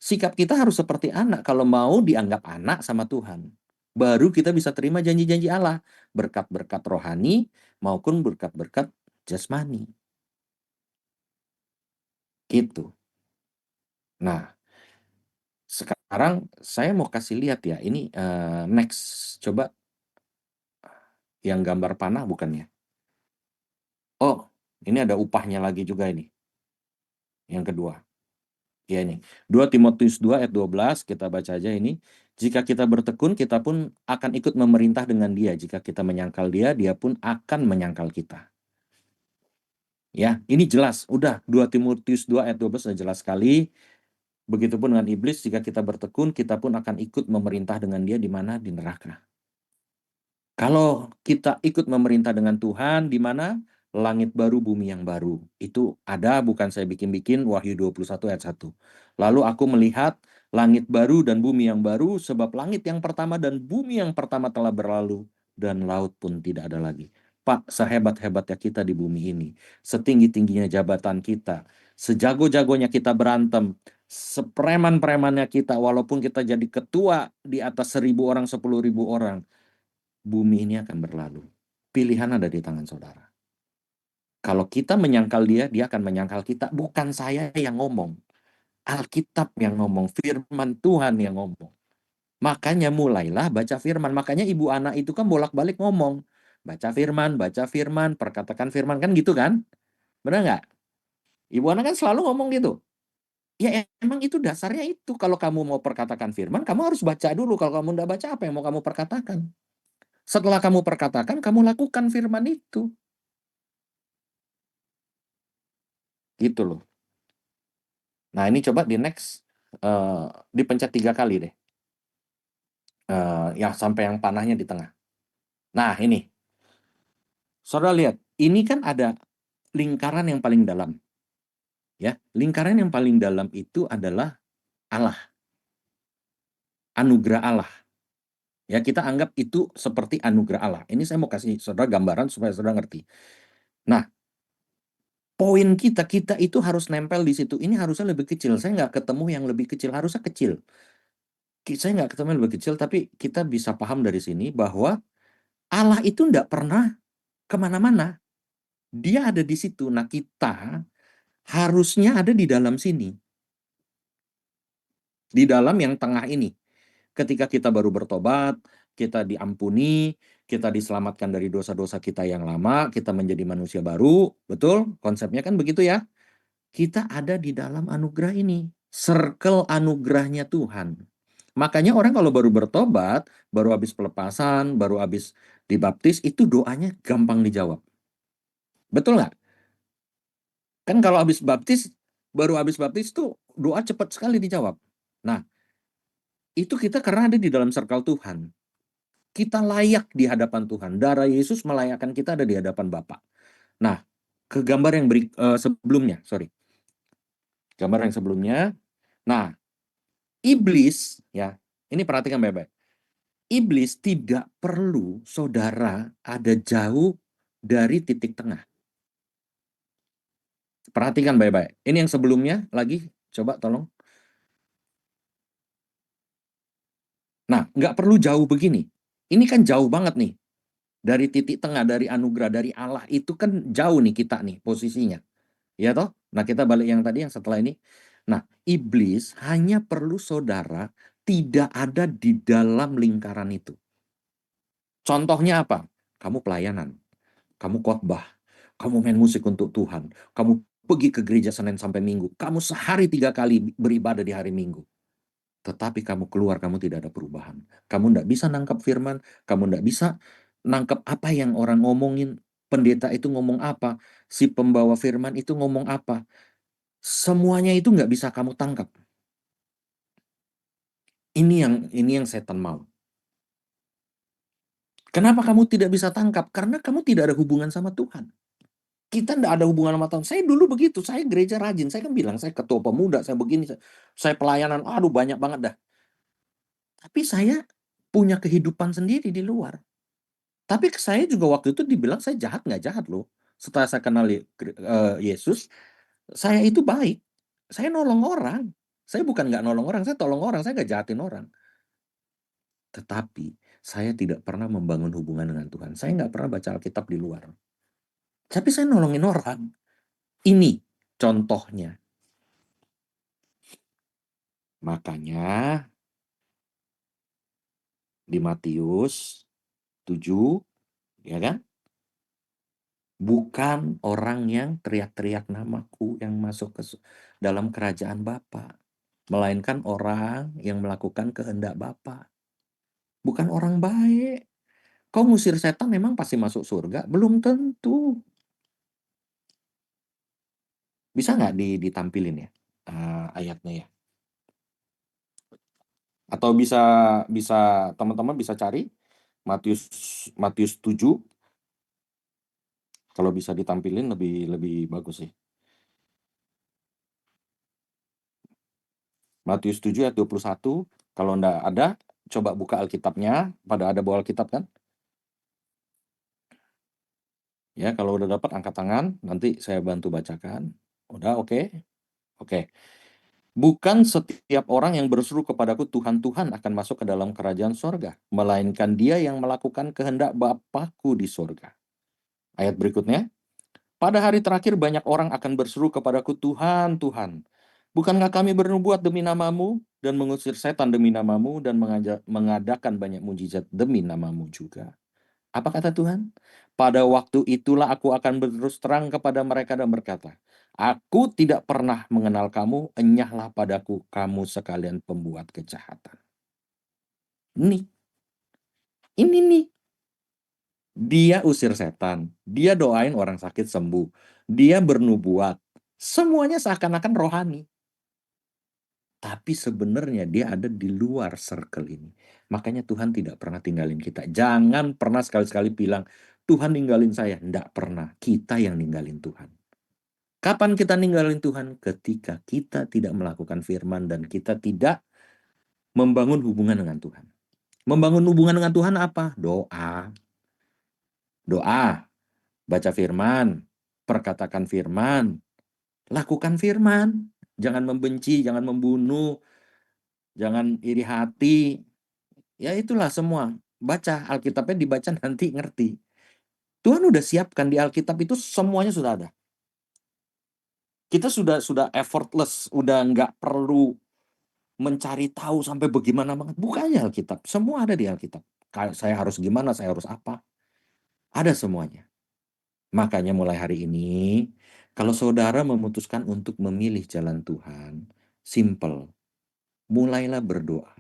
Sikap kita harus seperti anak kalau mau dianggap anak sama Tuhan. Baru kita bisa terima janji-janji Allah. Berkat-berkat rohani maupun berkat-berkat jasmani. Gitu. Nah, sekarang saya mau kasih lihat ya. Ini next. Coba yang gambar panah bukan ya? Oh, ini ada upahnya lagi juga ini. Yang kedua. Ya ini. 2 Timotius 2 ayat 12 kita baca aja ini. Jika kita bertekun, kita pun akan ikut memerintah dengan dia. Jika kita menyangkal dia, dia pun akan menyangkal kita. Ya, ini jelas. Udah 2 Timotius 2 ayat 12 sudah jelas sekali. Begitupun dengan iblis, jika kita bertekun, kita pun akan ikut memerintah dengan dia di mana? Di neraka. Kalau kita ikut memerintah dengan Tuhan, di mana? Langit baru, bumi yang baru. Itu ada, bukan saya bikin-bikin, Wahyu 21 ayat 1. Lalu aku melihat langit baru dan bumi yang baru, sebab langit yang pertama dan bumi yang pertama telah berlalu, dan laut pun tidak ada lagi. Pak, sehebat-hebatnya kita di bumi ini, setinggi-tingginya jabatan kita, sejago-jagonya kita berantem, sepreman-premannya kita, walaupun kita jadi ketua di atas 1.000 orang, 10.000 orang, bumi ini akan berlalu. Pilihan ada di tangan saudara. Kalau kita menyangkal dia, dia akan menyangkal kita. Bukan saya yang ngomong. Alkitab yang ngomong. Firman Tuhan yang ngomong. Makanya mulailah baca firman. Makanya ibu anak itu kan bolak-balik ngomong. Baca firman, perkatakan firman. Kan gitu kan? Benar nggak? Ibu anak kan selalu ngomong gitu. Ya emang itu dasarnya itu. Kalau kamu mau perkatakan firman, kamu harus baca dulu. Kalau kamu nggak baca, apa yang mau kamu perkatakan? Setelah kamu perkatakan, kamu lakukan firman itu. Gitu loh. Nah ini coba di next, dipencet 3 kali deh. Ya sampai yang panahnya di tengah. Nah ini, saudara lihat, ini kan ada lingkaran yang paling dalam. Ya, lingkaran yang paling dalam itu adalah Allah, anugerah Allah. Ya, kita anggap itu seperti anugerah Allah. Ini saya mau kasih saudara gambaran supaya saudara ngerti. Nah, poin kita itu harus nempel di situ. Ini harusnya lebih kecil. Saya nggak ketemu yang lebih kecil, harusnya kecil. Saya nggak ketemu yang lebih kecil, tapi kita bisa paham dari sini bahwa Allah itu nggak pernah kemana-mana. Dia ada di situ. Nah, kita harusnya ada di dalam sini. Di dalam yang tengah ini. Ketika kita baru bertobat, kita diampuni, kita diselamatkan dari dosa-dosa kita yang lama, kita menjadi manusia baru. Betul? Konsepnya kan begitu ya. Kita ada di dalam anugerah ini. Circle anugerahnya Tuhan. Makanya orang kalau baru bertobat, baru habis pelepasan, baru habis dibaptis, itu doanya gampang dijawab. Betul nggak? Kan kalau baru habis baptis tuh doa cepat sekali dijawab. Nah, Itu kita karena ada di dalam circle Tuhan. Kita layak di hadapan Tuhan. Darah Yesus melayakkan kita ada di hadapan Bapa. Nah, ke gambar yang sebelumnya, sorry. Gambar yang sebelumnya. Nah, iblis, ya, ini perhatikan baik-baik. Iblis tidak perlu saudara ada jauh dari titik tengah. Perhatikan baik-baik. Ini yang sebelumnya lagi, coba tolong. Nah, nggak perlu jauh begini. Ini kan jauh banget nih. Dari titik tengah, dari anugerah, dari Allah. Itu kan jauh nih kita nih posisinya. Ya toh? Nah, kita balik yang tadi yang setelah ini. Nah, iblis hanya perlu saudara tidak ada di dalam lingkaran itu. Contohnya apa? Kamu pelayanan, kamu khotbah, kamu main musik untuk Tuhan, kamu pergi ke gereja Senin sampai Minggu, kamu sehari 3 kali beribadah di hari Minggu. Tetapi kamu keluar, kamu tidak ada perubahan. Kamu tidak bisa nangkap firman, kamu tidak bisa nangkap apa yang orang ngomongin, pendeta itu ngomong apa, si pembawa firman itu ngomong apa. Semuanya itu nggak bisa kamu tangkap. Ini yang setan mau. Kenapa kamu tidak bisa tangkap? Karena kamu tidak ada hubungan sama Tuhan. Kita tidak ada hubungan sama Tuhan. Saya dulu begitu, saya gereja rajin. Saya kan bilang, saya ketua pemuda, saya begini, saya pelayanan, aduh banyak banget dah. Tapi saya punya kehidupan sendiri di luar. Tapi saya juga waktu itu dibilang saya jahat, nggak jahat loh. Setelah saya kenal Yesus, saya itu baik. Saya nolong orang. Saya bukan nggak nolong orang, saya tolong orang, saya nggak jahatin orang. Tetapi saya tidak pernah membangun hubungan dengan Tuhan. Saya nggak pernah baca Alkitab di luar. Tapi saya nolongin orang. Ini contohnya. Makanya di Matius 7, ya kan? Bukan orang yang teriak-teriak namaku yang masuk ke dalam kerajaan Bapa, melainkan orang yang melakukan kehendak Bapa. Bukan orang baik. Kau ngusir setan memang pasti masuk surga? Belum tentu. Bisa nggak ditampilin ya ayatnya ya? Atau bisa bisa teman-teman bisa cari Matius Matius 7, kalau bisa ditampilin lebih bagus sih. Matius 7 ayat 21, kalau enggak ada, coba buka Alkitabnya, pada ada bawa Alkitab kan? Ya, kalau udah dapat angkat tangan, nanti saya bantu bacakan. Udah oke? Oke. Bukan setiap orang yang berseru kepadaku Tuhan, Tuhan akan masuk ke dalam kerajaan sorga, melainkan dia yang melakukan kehendak Bapakku di sorga. Ayat berikutnya, pada hari terakhir banyak orang akan berseru kepadaku Tuhan, Tuhan, bukankah kami bernubuat demi namamu dan mengusir setan demi namamu dan mengadakan banyak mujizat demi namamu juga? Apa kata Tuhan? Pada waktu itulah aku akan berterus terang kepada mereka dan berkata, aku tidak pernah mengenal kamu, enyahlah padaku kamu sekalian pembuat kejahatan. Ini nih. Dia usir setan, dia doain orang sakit sembuh, dia bernubuat. Semuanya seakan-akan rohani. Tapi sebenarnya dia ada di luar circle ini. Makanya Tuhan tidak pernah tinggalin kita. Jangan pernah sekali-sekali bilang, Tuhan ninggalin saya. Tidak pernah. Kita yang ninggalin Tuhan. Kapan kita ninggalin Tuhan? Ketika kita tidak melakukan firman dan kita tidak membangun hubungan dengan Tuhan. Membangun hubungan dengan Tuhan apa? Doa. Doa. Baca firman. Perkatakan firman. Lakukan firman. Jangan membenci, jangan membunuh, jangan iri hati. Ya itulah semua. Baca Alkitabnya, dibaca nanti ngerti. Tuhan udah siapkan di Alkitab itu semuanya sudah ada. Kita sudah effortless, udah nggak perlu mencari tahu sampai bagaimana banget. Bukannya Alkitab, semua ada di Alkitab. Saya harus gimana, saya harus apa. Ada semuanya. Makanya mulai hari ini, kalau saudara memutuskan untuk memilih jalan Tuhan, simple. Mulailah berdoa.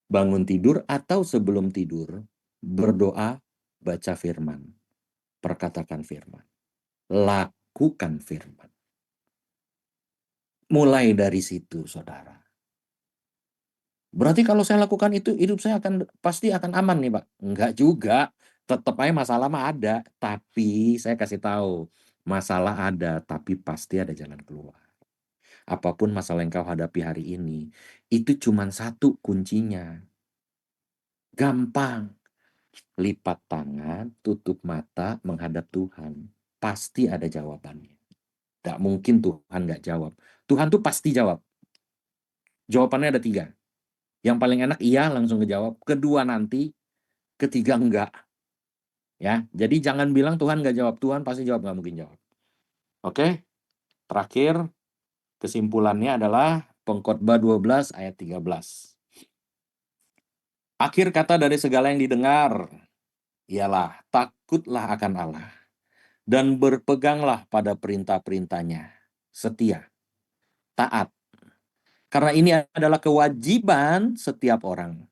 Bangun tidur atau sebelum tidur, berdoa, baca firman, perkatakan firman, lakukan firman. Mulai dari situ, saudara. Berarti kalau saya lakukan itu, hidup saya pasti akan aman nih, Pak. Enggak juga, tetep aja masalah mah ada, tapi saya kasih tahu, masalah ada, tapi pasti ada jalan keluar. Apapun masalah yang kau hadapi hari ini, itu cuman satu kuncinya, gampang. Lipat tangan, tutup mata, menghadap Tuhan. Pasti ada jawabannya. Nggak mungkin Tuhan nggak jawab. Tuhan tuh pasti jawab. Jawabannya ada 3. Yang paling enak iya langsung kejawab. Kedua nanti, ketiga enggak. Ya, jadi jangan bilang Tuhan nggak jawab. Tuhan pasti jawab, nggak mungkin jawab. Oke, terakhir kesimpulannya adalah Pengkhotbah 12 ayat 13. Akhir kata dari segala yang didengar ialah takutlah akan Allah dan berpeganglah pada perintah-perintahnya. Setia, taat. Karena ini adalah kewajiban setiap orang.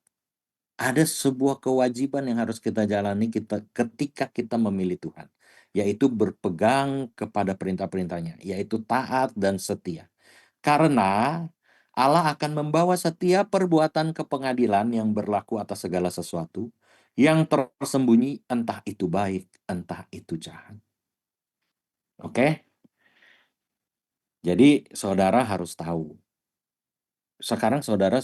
Ada sebuah kewajiban yang harus kita jalani ketika kita memilih Tuhan, yaitu berpegang kepada perintah-perintahnya, yaitu taat dan setia. Karena Allah akan membawa setiap perbuatan ke pengadilan yang berlaku atas segala sesuatu yang tersembunyi, entah itu baik, entah itu jahat. Oke? Jadi saudara harus tahu. Sekarang saudara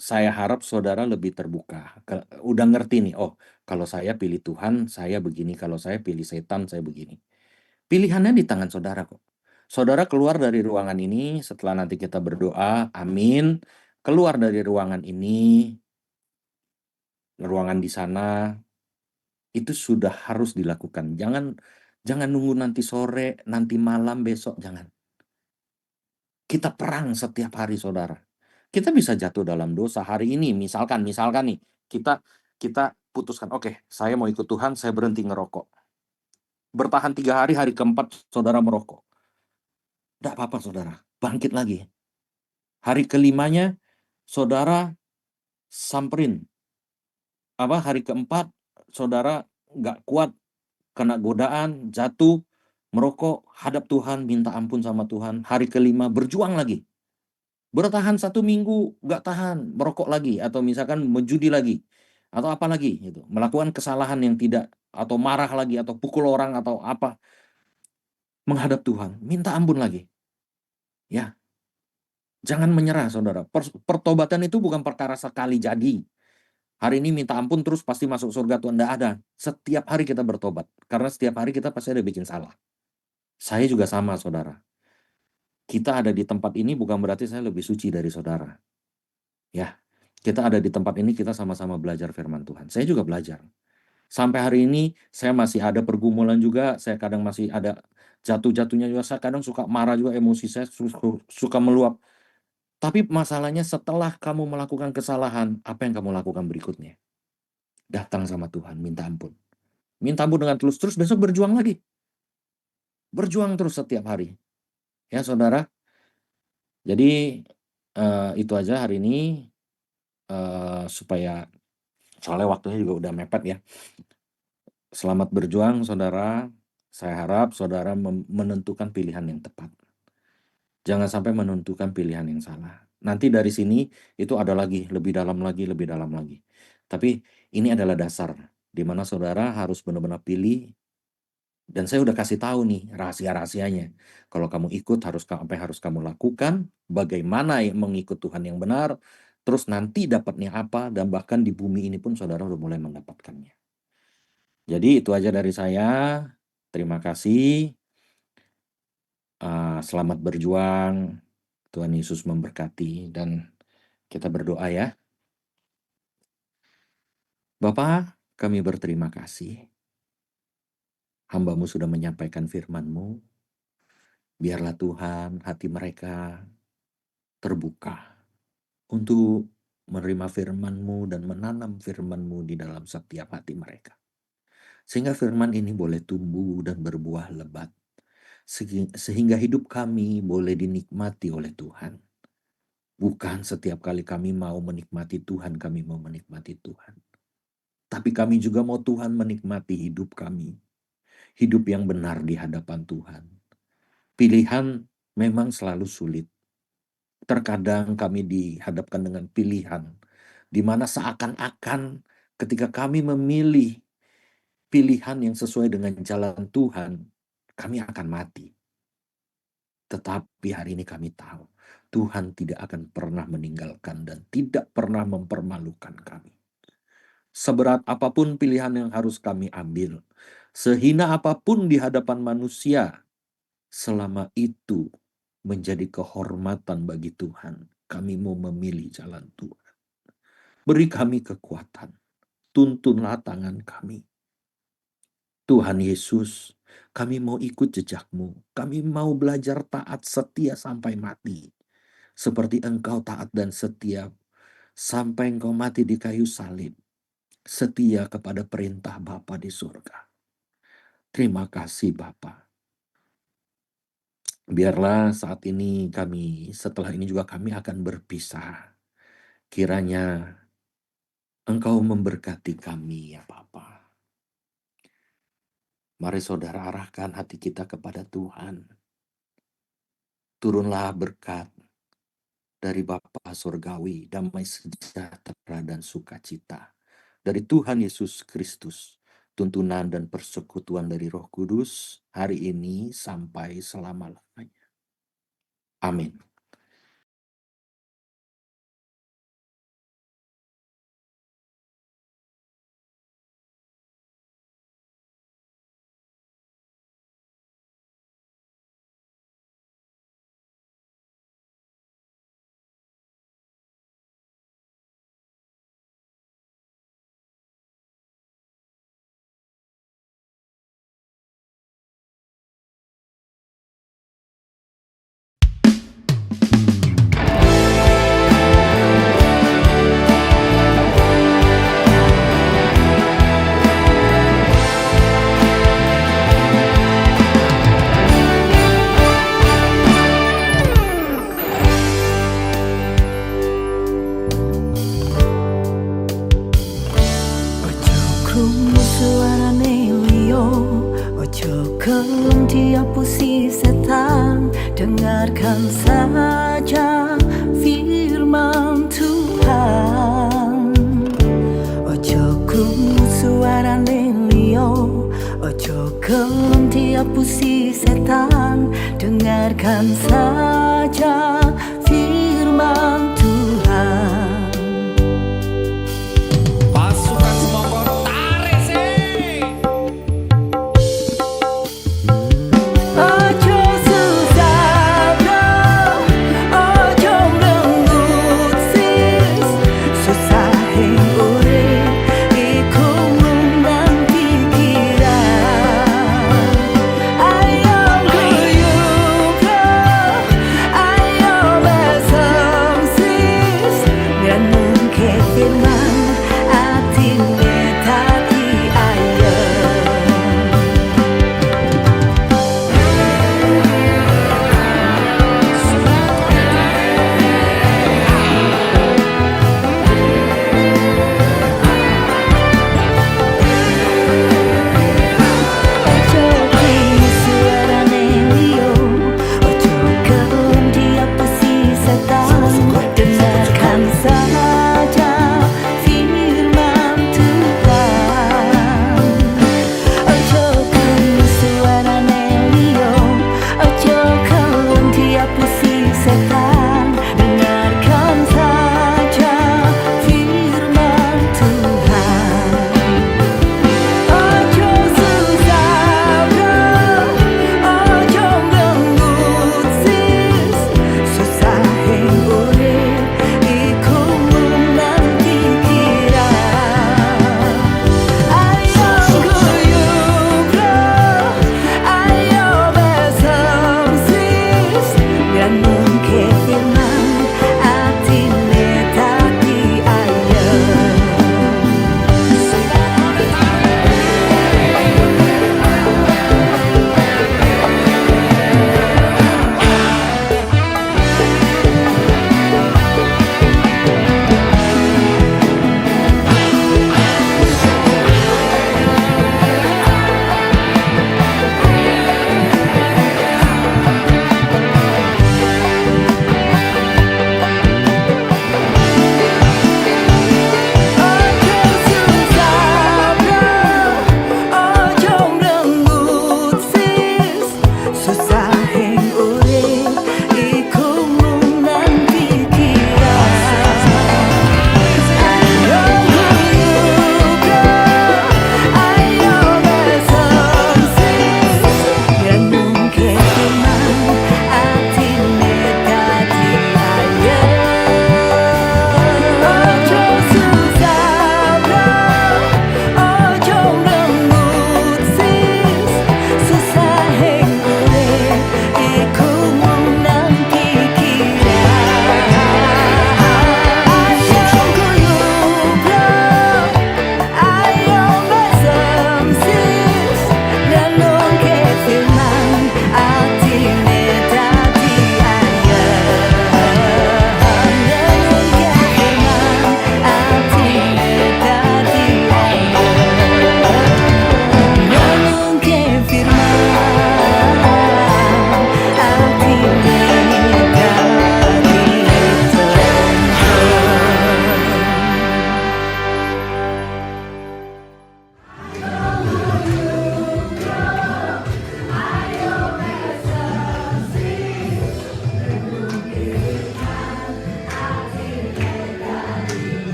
saya harap saudara lebih terbuka. Udah ngerti nih, oh kalau saya pilih Tuhan, saya begini. Kalau saya pilih setan, saya begini. Pilihannya di tangan saudara kok. Saudara keluar dari ruangan ini setelah nanti kita berdoa, amin. Keluar dari ruangan ini, ruangan di sana, itu sudah harus dilakukan. Jangan nunggu nanti sore, nanti malam, besok, jangan. Kita perang setiap hari, saudara. Kita bisa jatuh dalam dosa hari ini, misalkan nih, kita putuskan, oke, saya mau ikut Tuhan, saya berhenti ngerokok. Bertahan 3 hari, hari keempat saudara merokok. Nggak apa-apa saudara, bangkit lagi. Hari kelimanya saudara samperin. Hari keempat saudara nggak kuat, kena godaan, jatuh, merokok, hadap Tuhan, minta ampun sama Tuhan. Hari kelima berjuang lagi. Bertahan 1 minggu, nggak tahan, merokok lagi, atau misalkan menjudi lagi, atau apa lagi, gitu. Melakukan kesalahan yang tidak, atau marah lagi, atau pukul orang, atau apa. Menghadap Tuhan, minta ampun lagi. Ya, jangan menyerah, saudara. Pertobatan itu bukan perkara sekali jadi. Hari ini minta ampun terus pasti masuk surga Tuhan, nggak ada. Setiap hari kita bertobat, karena setiap hari kita pasti ada bikin salah. Saya juga sama, saudara. Kita ada di tempat ini bukan berarti saya lebih suci dari saudara. Ya, kita ada di tempat ini, kita sama-sama belajar firman Tuhan. Saya juga belajar. Sampai hari ini saya masih ada pergumulan juga, saya kadang masih ada jatuh-jatuhnya juga, saya kadang suka marah juga, emosi saya suka meluap. Tapi masalahnya setelah kamu melakukan kesalahan, apa yang kamu lakukan berikutnya? Datang sama Tuhan, minta ampun. Minta ampun dengan tulus, terus besok berjuang lagi. Berjuang terus setiap hari. Ya, saudara. Jadi itu aja hari ini, supaya soalnya waktunya juga udah mepet ya. Selamat berjuang, saudara. Saya harap saudara menentukan pilihan yang tepat. Jangan sampai menentukan pilihan yang salah. Nanti dari sini itu ada lagi, lebih dalam lagi, lebih dalam lagi. Tapi ini adalah dasar di mana saudara harus benar-benar pilih. Dan saya udah kasih tahu nih rahasia-rahasianya. Kalau kamu ikut apa yang harus kamu lakukan, bagaimana mengikut Tuhan yang benar, terus nanti dapatnya apa, dan bahkan di bumi ini pun saudara udah mulai mendapatkannya. Jadi itu aja dari saya. Terima kasih. Selamat berjuang. Tuhan Yesus memberkati, dan kita berdoa ya. Bapa, kami berterima kasih. Hamba-Mu sudah menyampaikan firman-Mu. Biarlah Tuhan hati mereka terbuka untuk menerima firman-Mu dan menanam firman-Mu di dalam setiap hati mereka. Sehingga firman ini boleh tumbuh dan berbuah lebat. Sehingga hidup kami boleh dinikmati oleh Tuhan. Bukan setiap kali kami mau menikmati Tuhan, kami mau menikmati Tuhan. Tapi kami juga mau Tuhan menikmati hidup kami. Hidup yang benar di hadapan Tuhan. Pilihan memang selalu sulit. Terkadang kami dihadapkan dengan pilihan, di mana seakan-akan ketika kami memilih pilihan yang sesuai dengan jalan Tuhan, kami akan mati. Tetapi hari ini kami tahu, Tuhan tidak akan pernah meninggalkan dan tidak pernah mempermalukan kami. Seberat apapun pilihan yang harus kami ambil, sehina apapun di hadapan manusia, selama itu menjadi kehormatan bagi Tuhan, kami mau memilih jalan Tuhan. Beri kami kekuatan, tuntunlah tangan kami. Tuhan Yesus, kami mau ikut jejak-Mu. Kami mau belajar taat setia sampai mati. Seperti Engkau taat dan setia sampai Engkau mati di kayu salib. Setia kepada perintah Bapa di surga. Terima kasih Bapa. Biarlah saat ini setelah ini juga kami akan berpisah. Kiranya Engkau memberkati kami ya Bapa. Mari saudara arahkan hati kita kepada Tuhan. Turunlah berkat dari Bapa Surgawi, damai sejahtera dan sukacita. Dari Tuhan Yesus Kristus, tuntunan dan persekutuan dari Roh Kudus, hari ini sampai selama-lamanya. Amin. Ojo krungu suarane liya, ojo gelem diapusi setan. Dengarkan saja firman Tuhan. Ojo krungu suarane liya, ojo gelem diapusi setan. Dengarkan saja